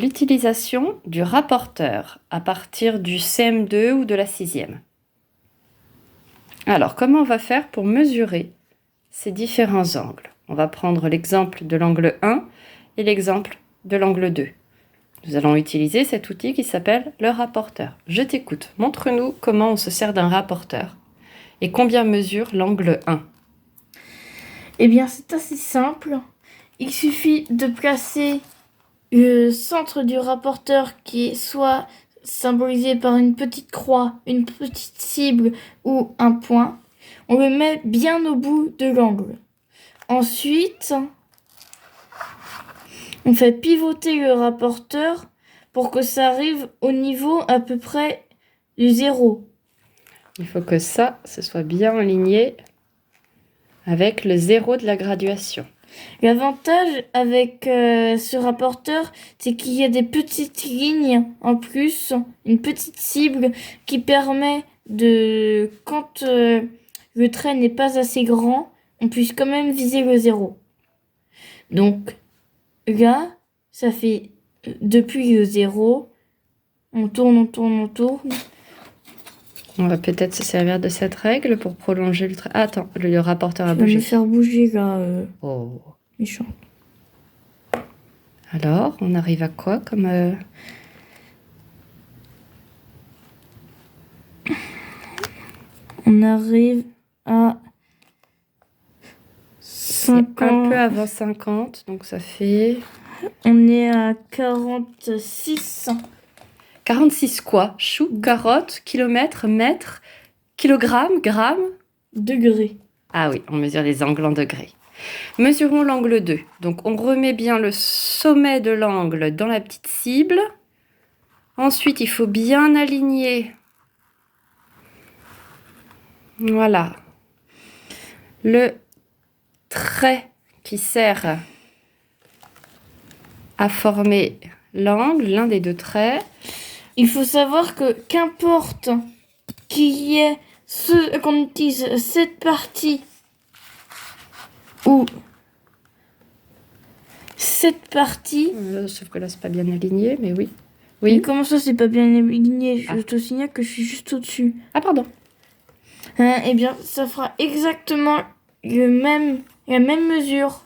L'utilisation du rapporteur à partir du CM2 ou de la 6e. Alors, comment on va faire pour mesurer ces différents angles? On va prendre l'exemple de l'angle 1 et l'exemple de l'angle 2. Nous allons utiliser cet outil qui s'appelle le rapporteur. Je t'écoute, montre-nous comment on se sert d'un rapporteur et combien mesure l'angle 1. Eh bien, c'est assez simple. Il suffit de placer le centre du rapporteur qui est soit symbolisé par une petite croix, une petite cible ou un point. On le met bien au bout de l'angle. Ensuite, on fait pivoter le rapporteur pour que ça arrive au niveau à peu près du 0. Il faut que ça, ce soit bien aligné avec le 0 de la graduation. L'avantage avec ce rapporteur, c'est qu'il y a des petites lignes en plus, une petite cible qui permet de, quand le trait n'est pas assez grand, on puisse quand même viser le 0. Donc là, ça fait depuis le 0, on tourne. On va peut-être se servir de cette règle pour prolonger le trait. Ah, attends, le rapporteur a Je vais bougé. me faire bouger là, Oh. méchant. Alors, on arrive à quoi comme... On arrive à 50. Un peu avant 50, donc ça fait... On est à 46. 46 quoi? Chou, carotte, kilomètre, mètre, kilogramme, gramme? Degrés. Ah oui, on mesure les angles en degrés. Mesurons l'angle 2. Donc on remet bien le sommet de l'angle dans la petite cible. Ensuite, il faut bien aligner. Voilà. Le trait qui sert à former l'angle, l'un des deux traits. Il faut savoir que qu'importe qu'il y ait qu'on utilise cette partie ou cette partie. Sauf que là, c'est pas bien aligné, mais oui. Oui. Comment ça, c'est pas bien aligné? Ah. Je te signale que je suis juste au-dessus. Ah, pardon. Eh bien, ça fera exactement la même mesure.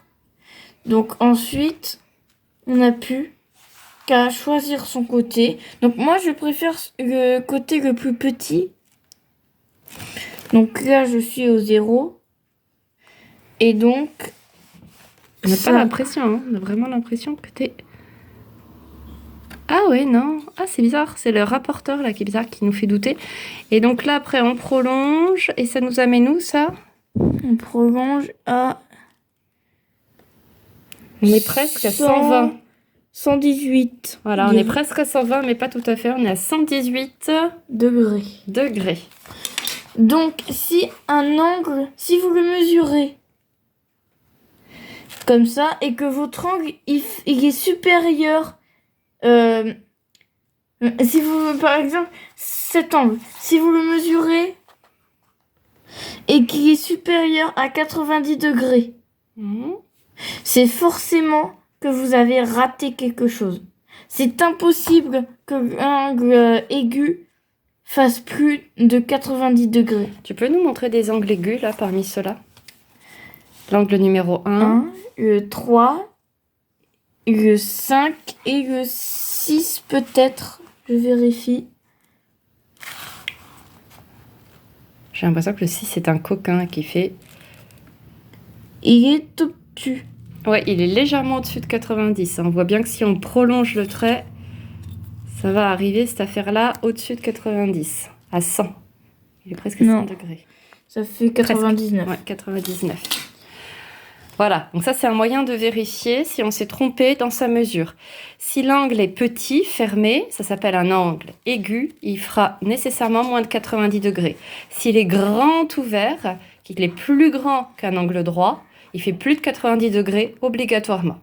Donc ensuite, on n'a plus qu'à choisir son côté. Donc moi, je préfère le côté le plus petit. Donc là, je suis au 0. Et donc... On n'a pas l'impression, hein. On a vraiment l'impression que t'es... Ah ouais, non. Ah, c'est bizarre. C'est le rapporteur là qui est bizarre, qui nous fait douter. Et donc là, après, on prolonge. Et ça nous amène où, ça? On prolonge à... On est presque à 120. 118. Voilà, on est presque à 120, mais pas tout à fait. On est à 118 degrés. Donc, si un angle, si vous le mesurez comme ça, et que votre angle, il est supérieur... si vous, par exemple, cet angle, si vous le mesurez et qu'il est supérieur à 90 degrés, c'est forcément que vous avez raté quelque chose. C'est impossible que l'angle aigu fasse plus de 90 degrés. Tu peux nous montrer des angles aigus, là, parmi ceux-là? L'angle numéro 1. Le 3, le 5 et le 6 peut-être. Je vérifie. J'ai l'impression que le 6 c'est un coquin qui fait... Il est obtus. Ouais, il est légèrement au-dessus de 90. On voit bien que si on prolonge le trait, ça va arriver, cette affaire-là, au-dessus de 90. À 100. Il est presque à 100 degrés. Ça fait 99. Presque. Ouais, 99. Voilà, donc ça c'est un moyen de vérifier si on s'est trompé dans sa mesure. Si l'angle est petit, fermé, ça s'appelle un angle aigu, il fera nécessairement moins de 90 degrés. S'il est grand ouvert, qu'il est plus grand qu'un angle droit, il fait plus de 90 degrés obligatoirement.